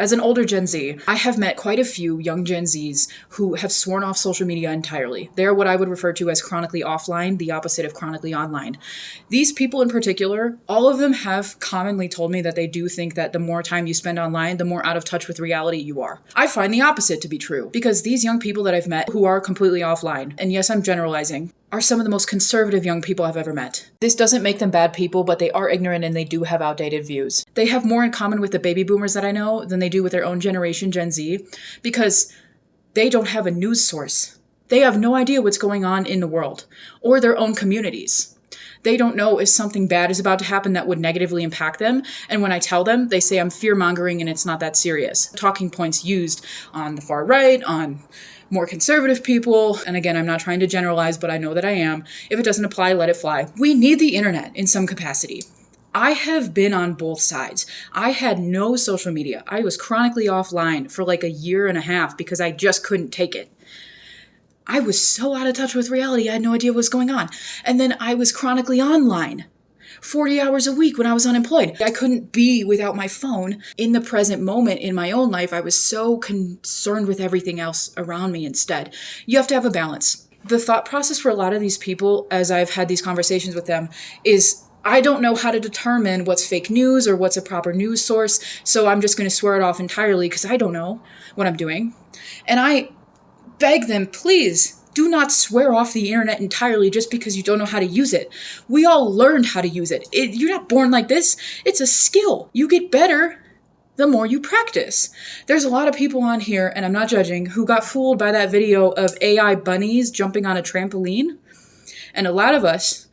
As an older Gen Z, I have met quite a few young Gen Zs who have sworn off social media entirely. They're what I would refer to as chronically offline, the opposite of chronically online. These people in particular, all of them have commonly told me that they do think that the more time you spend online, the more out of touch with reality you are. I find the opposite to be true, because these young people that I've met who are completely offline, and yes, I'm generalizing, are some of the most conservative young people I've ever met. This doesn't make them bad people, but they are ignorant and they do have outdated views. They have more in common with the baby boomers that I know than they do with their own generation, Gen Z, because they don't have a news source. They have no idea what's going on in the world or their own communities. They don't know if something bad is about to happen that would negatively impact them. And when I tell them, they say I'm fear-mongering and it's not that serious. Talking points used on the far right, on more conservative people, and again, I'm not trying to generalize, but I know that I am. If it doesn't apply, let it fly. We need the internet in some capacity. I have been on both sides. I had no social media. I was chronically offline for like a year and a half because I just couldn't take it. I was so out of touch with reality, I had no idea what was going on. And then I was chronically online 40 hours a week when I was unemployed. I couldn't be without my phone. In the present moment in my own life, I was so concerned with everything else around me instead. You have to have a balance. The thought process for a lot of these people, as I've had these conversations with them, is I don't know how to determine what's fake news or what's a proper news source, so I'm just going to swear it off entirely because I don't know what I'm doing. And I beg them, please, do not swear off the internet entirely just because you don't know how to use it. We all learned how to use it. You're not born like this. It's a skill. You get better the more you practice. There's a lot of people on here, and I'm not judging, who got fooled by that video of AI bunnies jumping on a trampoline. And a lot of us,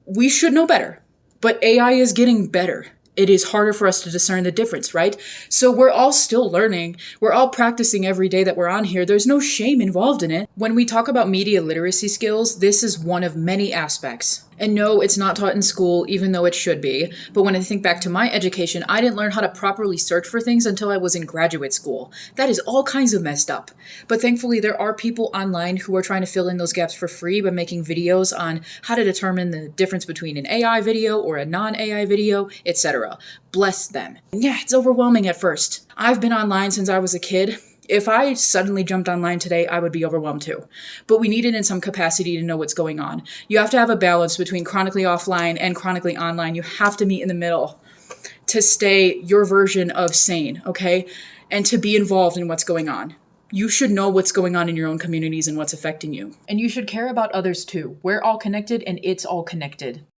we should know better. But AI is getting better. It is harder for us to discern the difference, right? So we're all still learning. We're all practicing every day that we're on here. There's no shame involved in it. When we talk about media literacy skills, this is one of many aspects. And no, it's not taught in school, even though it should be. But when I think back to my education, I didn't learn how to properly search for things until I was in graduate school. That is all kinds of messed up. But thankfully, there are people online who are trying to fill in those gaps for free by making videos on how to determine the difference between an AI video or a non-AI video, etc. Bless them. And yeah, it's overwhelming at first. I've been online since I was a kid. If I suddenly jumped online today, I would be overwhelmed too. But we need it in some capacity to know what's going on. You have to have a balance between chronically offline and chronically online. You have to meet in the middle to stay your version of sane, okay? And to be involved in what's going on. You should know what's going on in your own communities and what's affecting you. And you should care about others too. We're all connected and it's all connected.